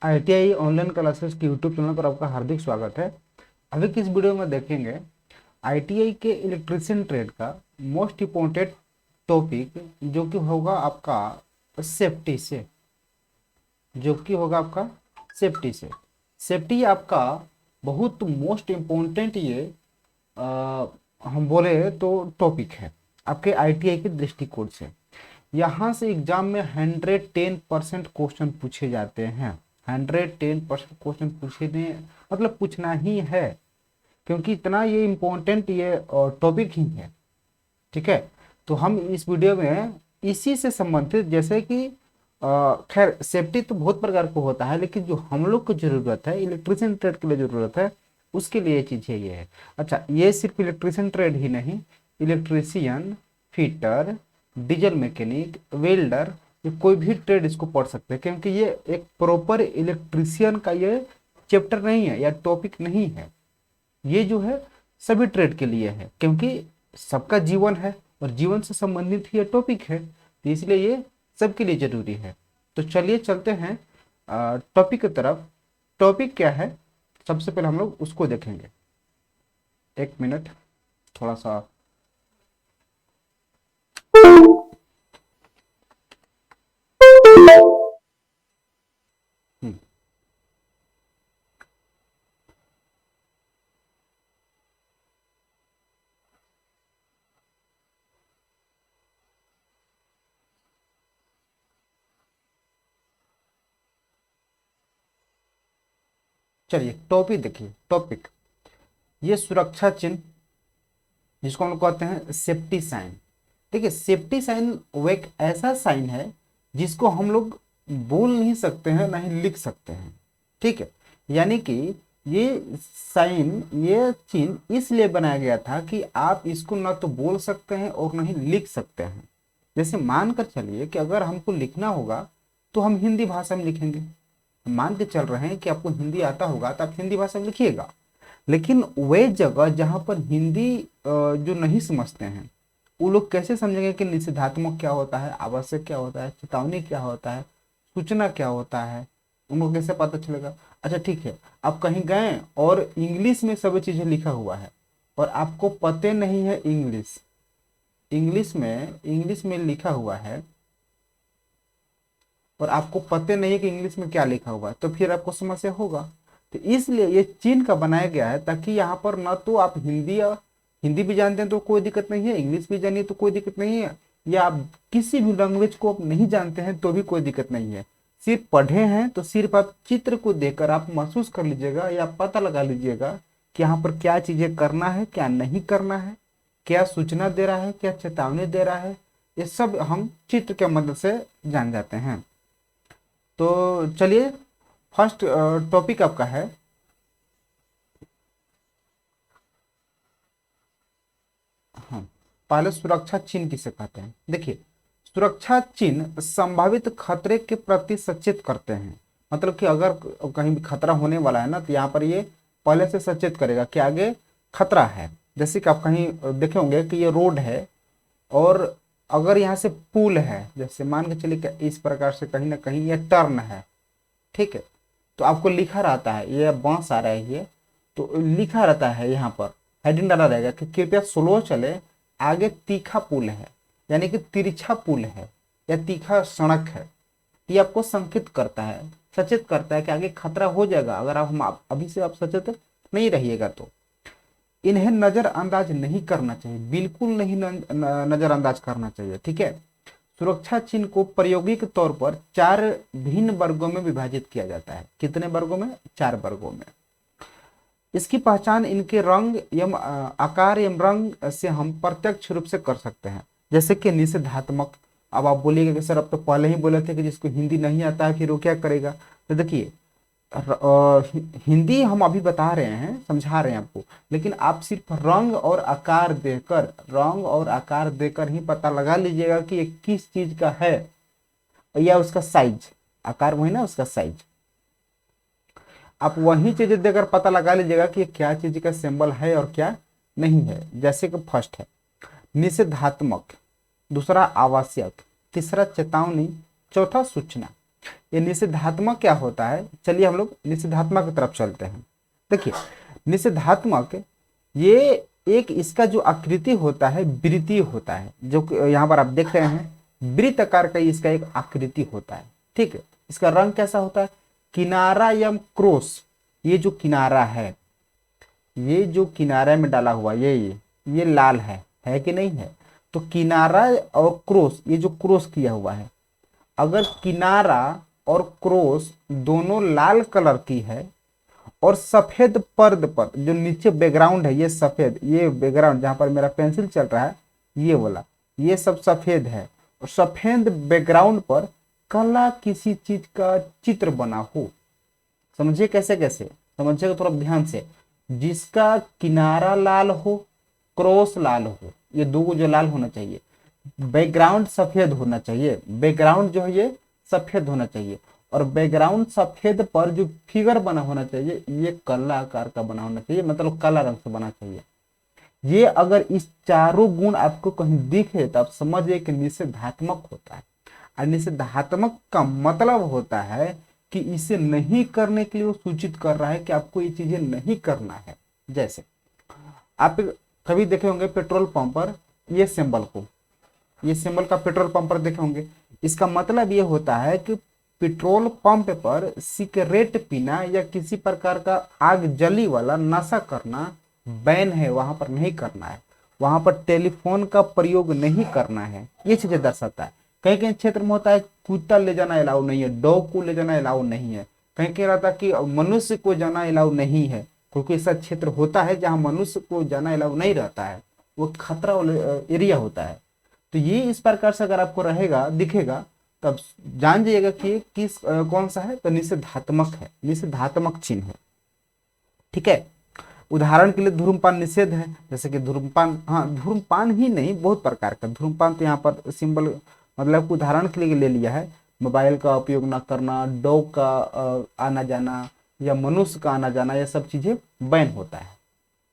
ITI online classes की YouTube channel पर आपका हार्दिक स्वागत है। अभी की इस वीडियो में देखेंगे आईटीआई के इलेक्ट्रीशियन ट्रेड का मोस्ट इम्पोर्टेंट टॉपिक जो कि होगा आपका सेफ्टी से, जो कि होगा आपका सेफ्टी से। सेफ्टी आपका बहुत मोस्ट इम्पोर्टेंट ये हम बोले तो टॉपिक है आपके आईटीआई के दृष्टिकोण से। यहाँ से एग्जाम में 110% क्वेश्चन पूछे जाते हैं। 110% क्वेश्चन पूछने मतलब पूछना ही है, क्योंकि इतना ये इम्पोर्टेंट ये टॉपिक ही है। ठीक है, तो हम इस वीडियो में इसी से संबंधित, जैसे कि खैर सेफ्टी तो बहुत प्रकार को होता है, लेकिन जो हम लोग को जरूरत है इलेक्ट्रिशियन ट्रेड के लिए जरूरत है, उसके लिए ये चीज़ है, ये है। अच्छा, ये सिर्फ इलेक्ट्रिशियन ट्रेड ही नहीं, electrician, fitter, diesel mechanic, welder, ये कोई भी ट्रेड इसको पढ़ सकते हैं, क्योंकि ये एक प्रॉपर इलेक्ट्रिशियन का ये चैप्टर नहीं है या टॉपिक नहीं है। ये जो है सभी ट्रेड के लिए है, क्योंकि सबका जीवन है और जीवन से संबंधित ही ये टॉपिक है, तो इसलिए ये सबके लिए जरूरी है। तो चलिए चलते हैं टॉपिक की तरफ। टॉपिक क्या है, सबसे पहले हम लोग उसको देखेंगे। एक मिनट, थोड़ा सा हम्म, चलिए टॉपिक देखिए। टॉपिक ये सुरक्षा चिन्ह, जिसको हम लोग कहते हैं सेफ्टी साइन। देखिए, सेफ्टी साइन वो एक ऐसा साइन है जिसको हम लोग बोल नहीं सकते हैं, ना ही लिख सकते हैं। ठीक है, यानी कि ये साइन, ये चिन्ह इसलिए बनाया गया था कि आप इसको ना तो बोल सकते हैं और ना ही लिख सकते हैं। जैसे मान कर चलिए कि अगर हमको लिखना होगा तो हम हिंदी भाषा में लिखेंगे। मान के चल रहे हैं कि आपको हिंदी आता होगा तो आप हिंदी भाषा में लिखिएगा। लेकिन वे जगह जहाँ पर हिंदी जो नहीं समझते हैं, वो लोग कैसे समझेंगे कि निषेधात्मक क्या होता है, आवश्यक क्या होता है, चेतावनी क्या होता है, सूचना क्या होता है, उनको कैसे पता चलेगा। अच्छा ठीक है, आप कहीं गए और इंग्लिश में सभी चीजें लिखा हुआ है और आपको पते नहीं है इंग्लिश, इंग्लिश में लिखा हुआ है और आपको पते नहीं है कि इंग्लिश में क्या लिखा हुआ है, तो फिर आपको समस्या होगा। तो इसलिए ये चीन का बनाया गया है, ताकि यहाँ पर ना तो आप हिंदी भी जानते हैं तो कोई दिक्कत नहीं है, इंग्लिश भी जानिए तो कोई दिक्कत नहीं है, या आप किसी भी लैंग्वेज को आप नहीं जानते हैं तो भी कोई दिक्कत नहीं है। सिर्फ पढ़े हैं तो सिर्फ आप चित्र को देखकर आप महसूस कर लीजिएगा या पता लगा लीजिएगा कि यहाँ पर क्या चीजें करना है, क्या नहीं करना है, क्या सूचना दे रहा है, क्या चेतावनी दे रहा है, ये सब हम चित्र के मदद से जान जाते हैं। तो चलिए, फर्स्ट टॉपिक आपका है, हाँ, पहले सुरक्षा चिन्ह किसे कहते हैं। देखिए, सुरक्षा चिन्ह संभावित खतरे के प्रति सचेत करते हैं। मतलब कि अगर कहीं भी खतरा होने वाला है ना, तो यहाँ पर ये पहले से सचेत करेगा कि आगे खतरा है। जैसे कि आप कहीं देखे होंगे कि ये रोड है और अगर यहाँ से पुल है, जैसे मान के चलिए कि इस प्रकार से कहीं ना कहीं ये टर्न है, ठीक है, तो आपको लिखा रहता है, ये बांस आ रहा है ये, तो लिखा रहता है यहाँ पर, हेडिंग डाला रहेगा कि कृपया स्लो चले, आगे तीखा पुल है, यानी कि तिरछा पुल है या तीखा सड़क है। ये आपको संकेत करता है, सचेत करता है कि आगे खतरा हो जाएगा अगर अभी से आप सचेत नहीं रहिएगा तो। इन्हें नजरअंदाज नहीं करना चाहिए, बिल्कुल नहीं नजरअंदाज करना चाहिए। ठीक है, सुरक्षा चिन्ह को प्रायोगिक तौर पर 4 भिन्न वर्गों में विभाजित किया जाता है। कितने वर्गों में? 4 वर्गों में। इसकी पहचान इनके रंग एवं आकार एवं रंग से हम प्रत्यक्ष रूप से कर सकते हैं। जैसे कि निषेधात्मक, अब आप बोलिएगा कि सर अब तो पहले ही बोले थे कि जिसको हिंदी नहीं आता है फिर वो क्या करेगा। तो देखिए, हिंदी हम अभी बता रहे हैं, समझा रहे हैं आपको, लेकिन आप सिर्फ रंग और आकार देकर ही पता लगा लीजिएगा कि ये किस चीज का है, या उसका साइज, आकार वही ना, उसका साइज, आप वही चीजें देकर पता लगा लीजिएगा कि ये क्या चीज का सिंबल है और क्या नहीं है। जैसे कि फर्स्ट है निषेधात्मक, दूसरा आवश्यक, तीसरा चेतावनी, चौथा सूचना। ये निषेधात्मक क्या होता है, चलिए हम लोग निषेधात्मक की तरफ चलते हैं। देखिए निषेधात्मक ये एक इसका जो आकृति होता है वृत्तीय होता है, जो कि यहाँ पर आप देख रहे हैं वृत्त आकार का इसका एक आकृति होता है। ठीक है, इसका रंग कैसा होता है, किनारा या क्रॉस, ये जो किनारा है, ये जो किनारे में डाला हुआ ये लाल है कि नहीं है। तो किनारा और क्रॉस, ये जो क्रॉस किया हुआ है, अगर किनारा और क्रॉस दोनों लाल कलर की है और सफेद पर्द पर जो नीचे बैकग्राउंड है ये सफेद, ये बैकग्राउंड जहां पर मेरा पेंसिल चल रहा है ये वाला, ये सब सफेद है, और सफेद बैकग्राउंड पर कला किसी चीज का चित्र बना हो, समझिए कैसे कैसे, समझिएगा थोड़ा ध्यान से। जिसका किनारा लाल हो, क्रॉस लाल हो, ये दो जो लाल होना चाहिए, बैकग्राउंड सफेद होना चाहिए, बैकग्राउंड जो है ये सफेद होना चाहिए, और बैकग्राउंड सफेद पर जो फिगर बना होना चाहिए ये काला आकार का बना होना चाहिए, मतलब काला रंग से बना चाहिए। ये अगर इस चारों गुण आपको कहीं दिखे तो आप समझिए कि निषेधात्मक होता है। और निषेधात्मक का मतलब होता है कि इसे नहीं करने के लिए वो सूचित कर रहा है कि आपको ये चीजें नहीं करना है। जैसे आप कभी देखे होंगे पेट्रोल पंप पर ये सिंबल को, ये सिंबल का पेट्रोल पंप पर देखे होंगे, इसका मतलब ये होता है कि पेट्रोल पंप पर सिगरेट पीना या किसी प्रकार का आग जली वाला नशा करना बैन है, वहां पर नहीं करना है, वहां पर टेलीफोन का प्रयोग नहीं करना है, ये चीजें दर्शाता है। कहीं कहीं क्षेत्र में होता है कुत्ता ले जाना अलाउ नहीं है, डॉग को ले जाना अलाउ नहीं है, कहीं कहीं रहता है कि मनुष्य को जाना अलाउ नहीं है, क्योंकि ऐसा क्षेत्र होता है जहां मनुष्य को जाना अलाउ नहीं रहता है, वो खतरा एरिया होता है। तो ये इस प्रकार से अगर आपको रहेगा दिखेगा तब जान जाइएगा कि किस कौन सा है, तो निषेधात्मक है, निषेधात्मक चिन्ह है। ठीक है, उदाहरण के लिए धूम्रपान निषेध है, जैसे कि धूम्रपान, हाँ धूम्रपान ही नहीं बहुत प्रकार का धूम्रपान, तो यहाँ पर सिंबल मतलब उदाहरण के लिए ले लिया है, मोबाइल का उपयोग ना करना, डॉग का आना जाना या मनुष्य का आना जाना, ये सब चीजें बैन होता है।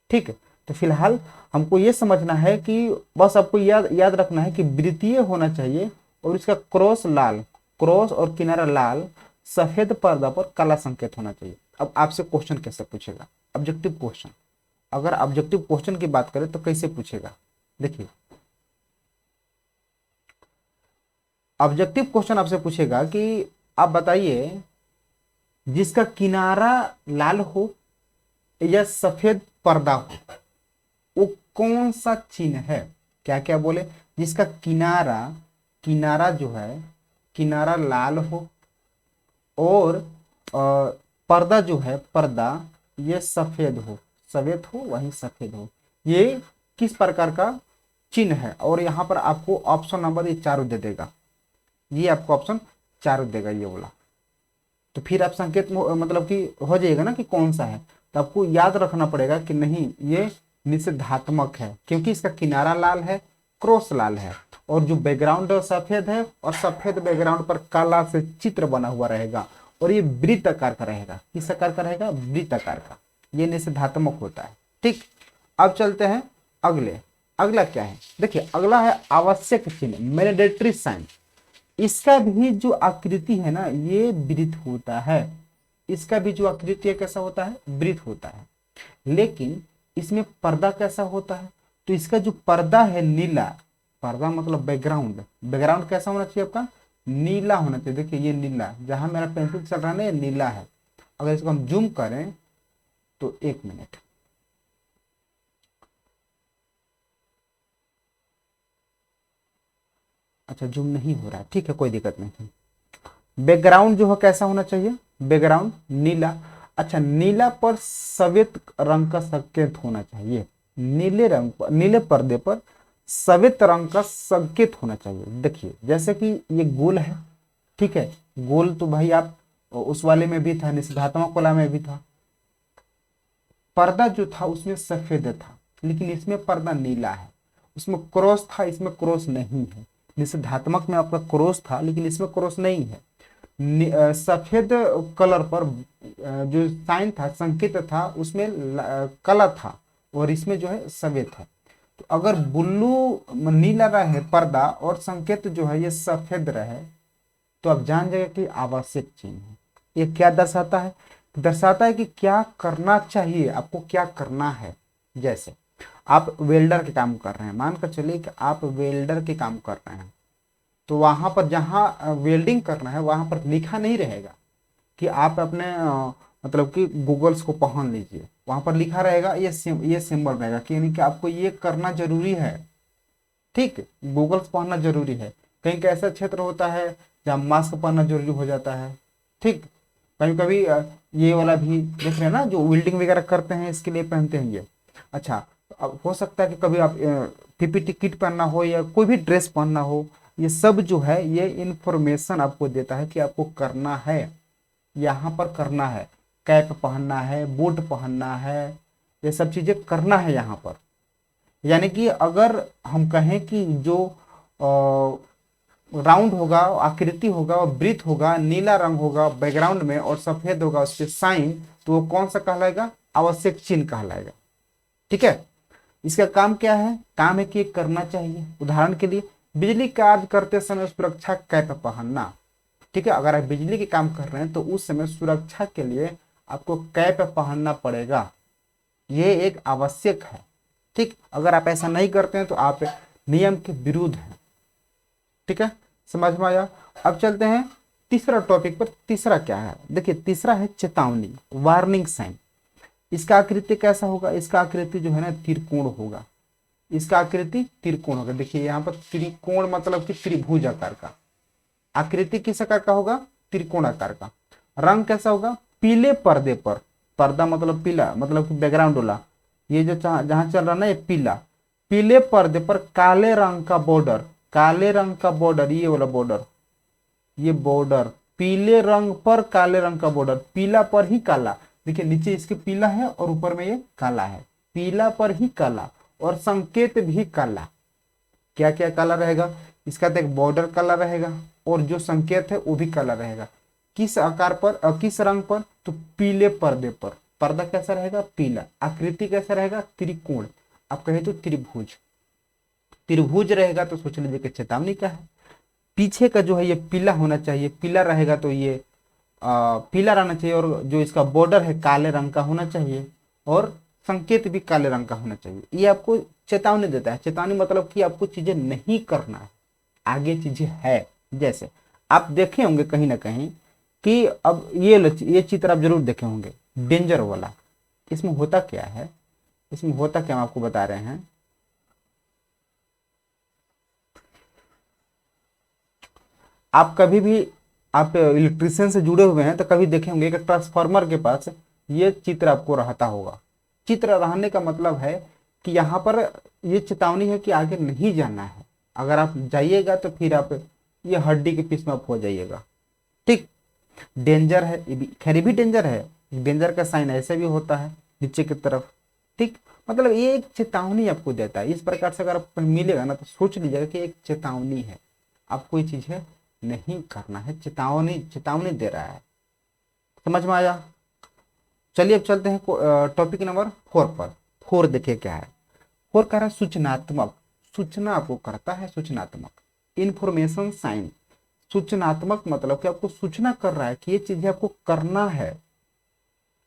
ठीक है, तो फिलहाल हमको ये समझना है कि बस आपको याद रखना है कि वृत्तीय होना चाहिए और इसका क्रॉस लाल, क्रॉस और किनारा लाल, सफेद पर्दा पर काला संकेत होना चाहिए। अब आपसे क्वेश्चन कैसे पूछेगा, ऑब्जेक्टिव क्वेश्चन, अगर ऑब्जेक्टिव क्वेश्चन की बात करें तो कैसे पूछेगा, देखिए ऑब्जेक्टिव क्वेश्चन आपसे पूछेगा कि आप बताइए जिसका किनारा लाल हो या सफेद पर्दा हो वो कौन सा चिन्ह है, क्या क्या बोले, जिसका किनारा, किनारा जो है किनारा लाल हो और पर्दा जो है पर्दा ये सफेद हो, सफेद हो वही सफेद हो, ये किस प्रकार का चिन्ह है। और यहाँ पर आपको ऑप्शन नंबर ये चारों दे देगा, ये आपको ऑप्शन चारों देगा ये बोला, तो फिर आप संकेत मतलब कि हो जाएगा ना कि कौन सा है। तो आपको याद रखना पड़ेगा कि नहीं ये निषेधात्मक है, क्योंकि इसका किनारा लाल है, क्रॉस लाल है, और जो बैकग्राउंड सफेद है और सफेद बैकग्राउंड पर काला से चित्र बना हुआ रहेगा, और ये वृत्त आकार का रहेगा, किस आकार का रहेगा, वृत्त आकार का, ये निषेधात्मक होता है। ठीक, अब चलते हैं अगले, अगला क्या है, देखिए अगला है आवश्यक चिन्ह, मैंडेटरी साइन। इसका भी जो आकृति है ना ये वृत्त होता है, इसका भी जो आकृति है कैसा होता है, वृत्त होता है, लेकिन इसमें पर्दा कैसा होता है, तो इसका जो पर्दा है नीला, पर्दा मतलब बैकग्राउंड, बैकग्राउंड कैसा होना चाहिए आपका, नीला होना चाहिए। देखिए ये नीला, जहां मेरा पेंसिल चल रहा है ना ये नीला है, अगर इसको हम जूम करें तो एक मिनट, अच्छा जूम नहीं हो रहा है, ठीक है कोई दिक्कत नहीं। बैकग्राउंड जो है कैसा होना चाहिए, बैकग्राउंड नीला, अच्छा नीला पर सफेद रंग का संकेत होना चाहिए, नीले रंग पर, नीले पर्दे पर सफेद रंग का संकेत होना चाहिए। देखिए जैसे कि ये गोल है, ठीक है, गोल तो भाई आप उस वाले में भी था, निषेधात्मक वाला में भी था, पर्दा जो था उसमें सफेद था, लेकिन इसमें पर्दा नीला है, उसमें क्रॉस था इसमें क्रॉस नहीं है, निषेधात्मक में आपका क्रॉस था लेकिन इसमें क्रॉस नहीं है, सफेद कलर पर जो साइन था संकेत था उसमें काला था, और इसमें जो है सफेद था। तो अगर ब्लू नीला रहे पर्दा और संकेत जो है ये सफेद रहे तो आप जान जाएगा कि आवश्यक चिन्ह है। ये क्या दर्शाता है? दर्शाता है कि क्या करना चाहिए, आपको क्या करना है। जैसे आप वेल्डर के काम कर रहे हैं, मान कर चलिए कि आप वेल्डर के काम कर रहे हैं, तो वहां पर जहां वेल्डिंग करना है वहां पर लिखा नहीं रहेगा कि आप अपने मतलब कि गूगल्स को पहन लीजिए। वहां पर लिखा रहेगा, ये सिंबल रहेगा कि यानी कि आपको ये करना जरूरी है। ठीक, गूगल्स पहनना जरूरी है। कहीं का ऐसा क्षेत्र होता है जहाँ मास्क पहनना जरूरी हो जाता है। ठीक, कभी कभी ये वाला भी देख रहे हैं ना, जो वेल्डिंग वगैरह करते हैं इसके लिए पहनते हैं ये। अच्छा, अब हो सकता है कि कभी आप पीपीटी किट पहनना हो या कोई भी ड्रेस पहनना हो, ये सब जो है ये इंफॉर्मेशन आपको देता है कि आपको करना है, यहाँ पर करना है। कैप पहनना है, बूट पहनना है, ये सब चीजें करना है यहाँ पर। यानी कि अगर हम कहें कि जो राउंड होगा, आकृति होगा और वृत्त होगा, नीला रंग होगा बैकग्राउंड में और सफेद होगा उस पर साइन, तो वो कौन सा कहलाएगा? आवश्यक चिन्ह कहलाएगा। ठीक है, इसका काम क्या है? काम है कि ये करना चाहिए। उदाहरण के लिए बिजली कार्य करते समय सुरक्षा कैप पहनना। ठीक है, अगर आप बिजली के काम कर रहे हैं तो उस समय सुरक्षा के लिए आपको कैप पहनना पड़ेगा, ये एक आवश्यक है। ठीक, अगर आप ऐसा नहीं करते हैं तो आप नियम के विरुद्ध हैं। ठीक है, समझ में आया? अब चलते हैं तीसरा टॉपिक पर। तीसरा क्या है? देखिए, तीसरा है चेतावनी, वार्निंग साइन। इसका आकृति कैसा होगा? इसका आकृति जो है ना त्रिकोण होगा। इसका आकृति त्रिकोण होगा। देखिए यहाँ पर त्रिकोण मतलब कि त्रिभुज आकार का। आकृति किस आकार का होगा? त्रिकोण आकार का। रंग कैसा होगा? पीले पर्दे पर, पर्दा मतलब पीला, मतलब कि बैकग्राउंड वाला, ये जो जहां चल रहा ना ये पीला, पीले पर्दे पर काले रंग का बॉर्डर, काले रंग का बॉर्डर, ये वाला बॉर्डर, ये बॉर्डर पीले रंग पर काले रंग का बॉर्डर, पीला पर ही काला। देखिए नीचे इसके पीला है और ऊपर में ये काला है, पीला पर ही काला और संकेत भी काला। क्या क्या काला रहेगा? इसका तो एक बॉर्डर काला रहेगा और जो संकेत है वो भी काला रहेगा। किस आकार पर, किस रंग पर? तो पीले पर्दे पर। पर्दा कैसा रहेगा? पीला। आकृति कैसा रहेगा? त्रिकोण। आप कहे तो त्रिभुज। त्रिभुज रहेगा तो सोच लीजिए कि चेतावनी क्या है। पीछे का जो है ये पीला होना चाहिए, पीला रहेगा तो ये पीला रहना चाहिए, और जो इसका बॉर्डर है काले रंग का होना चाहिए और संकेत भी काले रंग का होना चाहिए। ये आपको चेतावनी देता है। चेतावनी मतलब कि आपको चीजें नहीं करना है, आगे चीजें है। जैसे आप देखे होंगे कहीं ना कहीं कि अब ये चित्र आप जरूर देखे होंगे, डेंजर वाला। इसमें होता क्या है? इसमें होता क्या, हम आपको बता रहे हैं। आप कभी भी, आप इलेक्ट्रिशियन से जुड़े हुए हैं तो कभी देखे होंगे कि ट्रांसफार्मर के पास ये चित्र आपको रहता होगा। चित्र रहने का मतलब है कि यहाँ पर ये चेतावनी है कि आगे नहीं जाना है। अगर आप जाइएगा तो फिर आप ये हड्डी के पीस में आप हो जाइएगा। ठीक, डेंजर है, ये भी खैर भी डेंजर है। डेंजर का साइन ऐसे भी होता है नीचे की तरफ। ठीक, मतलब ये एक चेतावनी आपको देता है। इस प्रकार से अगर आपको मिलेगा ना तो सोच लीजिएगा कि एक चेतावनी है, आपको ये चीज है नहीं करना है, चेतावनी चेतावनी दे रहा है। समझ में आया? चलिए अब चलते हैं टॉपिक नंबर 4 पर। 4 देखिए क्या है। 4 कह रहा है सूचनात्मक। सूचना आपको करता है, सूचनात्मक। Information sign. सूचनात्मक मतलब कि आपको सूचना कर रहा है कि ये चीजें आपको करना है,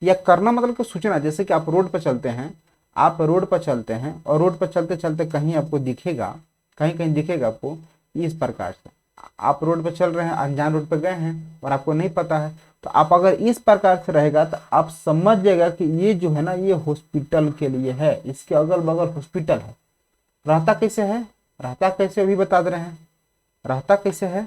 या करना मतलब कि सूचना। जैसे कि आप रोड पर चलते हैं, आप रोड पर चलते हैं और रोड पर चलते चलते कहीं आपको दिखेगा, कहीं कहीं दिखेगा आपको इस प्रकार से। आप रोड पर चल रहे हैं, अनजान रोड पर गए हैं और आपको नहीं पता है, तो आप अगर इस प्रकार से रहेगा तो आप समझ जाएगा कि ये जो है ना ये हॉस्पिटल के लिए है, इसके अगल बगल हॉस्पिटल है। रहता कैसे है? रहता कैसे अभी बता दे रहे हैं। रहता कैसे है?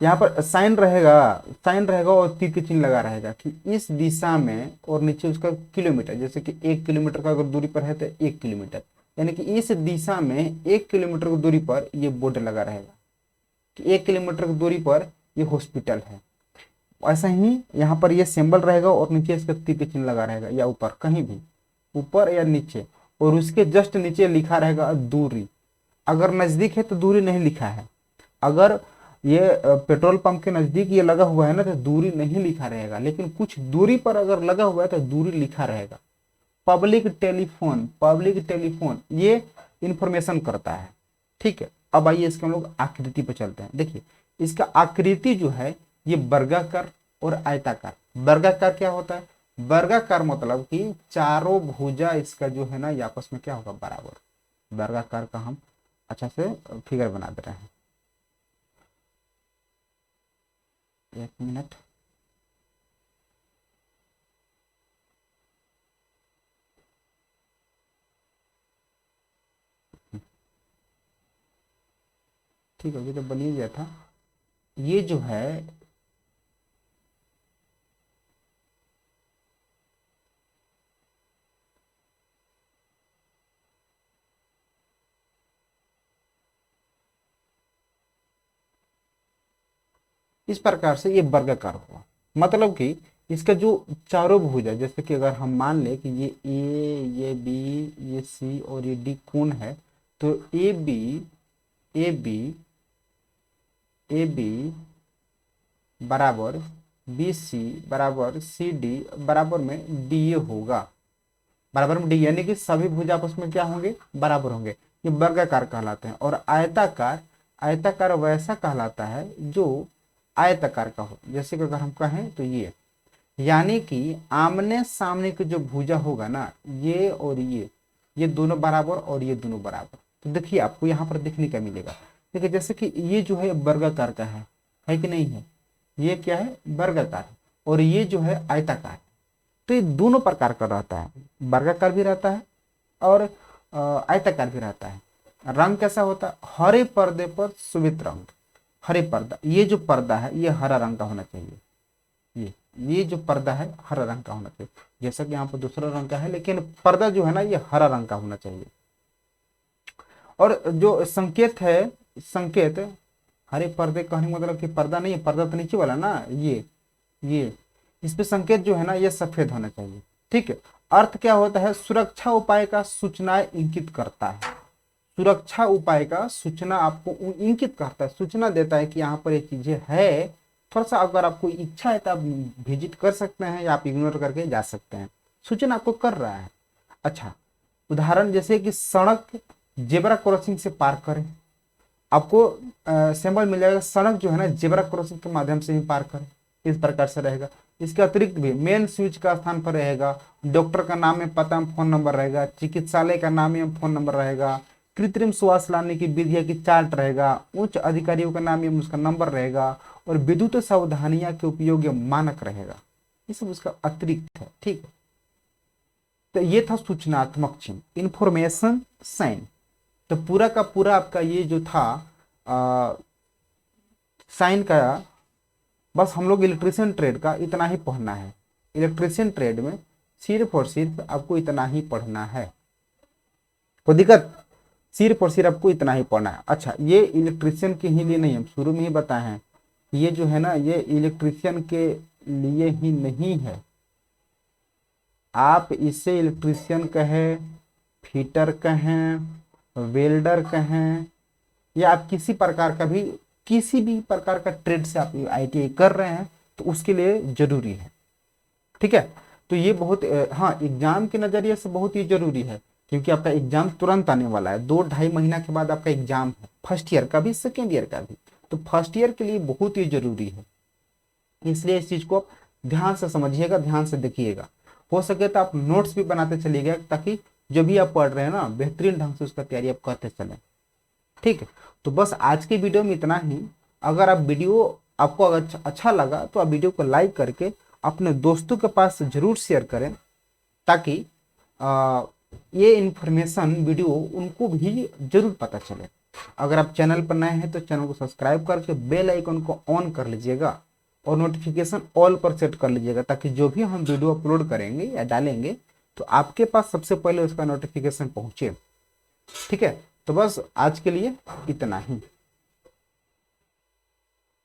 यहाँ पर साइन रहेगा, साइन रहेगा और तीर के चिन्ह लगा रहेगा कि इस दिशा में, और नीचे उसका किलोमीटर, जैसे कि 1 किलोमीटर का अगर दूरी पर है तो 1 किलोमीटर, यानी कि इस दिशा में 1 किलोमीटर की दूरी पर ये बोर्ड लगा रहेगा कि 1 किलोमीटर की दूरी पर ये हॉस्पिटल है। ऐसा ही यहाँ पर ये सिंबल रहेगा और नीचे इसका तीर के चिन्ह लगा रहेगा, या ऊपर कहीं भी, ऊपर या नीचे, और उसके जस्ट नीचे लिखा रहेगा दूरी। अगर नजदीक है तो दूरी नहीं लिखा है। अगर ये पेट्रोल पंप के नजदीक ये लगा हुआ है ना तो दूरी नहीं लिखा रहेगा, लेकिन कुछ दूरी पर अगर लगा हुआ है तो दूरी लिखा रहेगा। पब्लिक टेलीफोन, पब्लिक टेलीफोन ये इंफॉर्मेशन करता है। ठीक है, अब आइए इसके हम लोग आकृति पे चलते हैं। देखिए इसका आकृति जो है ये वर्गाकार और आयताकार। वर्गाकार क्या होता है? वर्गाकार मतलब कि चारों भुजा इसका जो है ना ये आपस में क्या होगा? बराबर। वर्गाकार का हम अच्छा से फिगर बना दे रहे हैं। एक मिनट, ठीक है, अभी तो बन ही गया था। ये जो है इस प्रकार से ये वर्गाकार हुआ। मतलब कि इसका जो चारों भुजा, जैसे कि अगर हम मान ले कि ये बी, ये सी और ये डी कोण है, तो ए बी बराबर बी सी बराबर सी डी बराबर में डी ए होगा। बराबर में डी, यानी कि सभी भुजा आपस में क्या होंगे? बराबर होंगे। ये वर्गाकार कहलाते हैं। और आयताकार, आयताकार वैसा कहलाता है जो आयताकार का हो। जैसे कि अगर हम कहें तो यानी कि आमने सामने के जो भुजा होगा ना, ये और ये दोनों बराबर और ये दोनों बराबर। तो देखिए आपको यहाँ पर देखने का मिलेगा। देखिए जैसे कि ये जो है वर्गाकार का है कि नहीं है? ये क्या है? वर्गाकार। और ये जो है आयताकार। तो ये दोनों प्रकार का रहता है, वर्गाकार भी रहता है और आयताकार भी रहता है। रंग कैसा होता है? हरे पर्दे पर श्वेत रंग। हरे पर्दा, ये जो पर्दा है ये हरा रंग का होना चाहिए। ये जो पर्दा है हरा रंग का होना चाहिए। जैसा कि यहाँ पर दूसरा रंग का है, लेकिन पर्दा जो है ना ये हरा रंग का होना चाहिए। और जो संकेत है, संकेत हरे पर्दे कहने का मतलब कि पर्दा नहीं है, पर्दा तो नीचे वाला ना, ये इस पे संकेत जो है ना ये सफेद होना चाहिए। ठीक है। अर्थ क्या होता है? सुरक्षा उपाय का सूचना इंगित करता है। सुरक्षा उपाय का सूचना आपको इंगित करता है, सूचना देता है कि यहाँ पर ये चीजें है। थोड़ा सा अगर आपको इच्छा है तो आप विजिट कर सकते हैं या आप इग्नोर करके जा सकते हैं। सूचना आपको कर रहा है। अच्छा, उदाहरण जैसे कि सड़क जेब्रा क्रॉसिंग से पार करें। आपको सिंबल मिल जाएगा, सड़क जो है ना जेब्रा क्रॉसिंग के माध्यम से ही पार करें। इस प्रकार से रहेगा। इसके अतिरिक्त भी मेन स्विच का स्थान पर रहेगा, डॉक्टर का नाम में पता में फोन नंबर रहेगा, चिकित्सालय का नाम में फोन नंबर रहेगा, कृत्रिम श्वास लाने की विधिया की चार्ट रहेगा, उच्च अधिकारियों का नाम एवं उसका नंबर रहेगा और विद्युत सावधानियां के उपयोग मानक रहेगा। ये सब उसका अतिरिक्त है। ठीक है। तो ये था सूचनात्मक चिन्ह, इंफॉर्मेशन साइन। तो पूरा का पूरा आपका ये जो था साइन का, बस हम लोग इलेक्ट्रिशियन ट्रेड का इतना ही पढ़ना है। इलेक्ट्रिशियन ट्रेड में सिर्फ और सिर्फ आपको इतना ही पढ़ना है। कोई दिक्कत? सिर्फ और सिर्फ आपको इतना ही पढ़ना है। अच्छा, ये इलेक्ट्रिशियन के ही लिए नहीं, हम शुरू में ही बताए हैं, ये जो है ना ये इलेक्ट्रिशियन के लिए ही नहीं है। आप इसे इलेक्ट्रिशियन कहें, फिटर कहें, वेल्डर कहें, या आप किसी प्रकार का भी, किसी भी प्रकार का ट्रेड से आप आईटीआई कर रहे हैं तो उसके लिए जरूरी है। ठीक है। तो ये बहुत हाँ, एग्जाम के नजरिए से बहुत ही जरूरी है, क्योंकि आपका एग्जाम तुरंत आने वाला है। 2-2.5 महीना के बाद आपका एग्जाम है, फर्स्ट ईयर का भी सेकेंड ईयर का भी। तो फर्स्ट ईयर के लिए बहुत ही जरूरी है, इसलिए इस चीज को आप ध्यान से समझिएगा, ध्यान से देखिएगा। हो सके तो आप नोट्स भी बनाते चलिएगा, ताकि जो भी आप पढ़ रहे हैं ना बेहतरीन ढंग से उसका तैयारी आप करते चलें। ठीक है। तो बस आज के वीडियो में इतना ही। अगर आप वीडियो आपको अगर अच्छा लगा तो आप वीडियो को लाइक करके अपने दोस्तों के पास जरूर शेयर करें, ताकि ये इन्फॉर्मेशन वीडियो उनको भी जरूर पता चले। अगर आप चैनल पर नए हैं तो चैनल को सब्सक्राइब करके बेल आइकन को ऑन कर लीजिएगा और नोटिफिकेशन ऑल पर सेट कर लीजिएगा, ताकि जो भी हम वीडियो अपलोड करेंगे या डालेंगे तो आपके पास सबसे पहले उसका नोटिफिकेशन पहुंचे। ठीक है। तो बस आज के लिए इतना ही।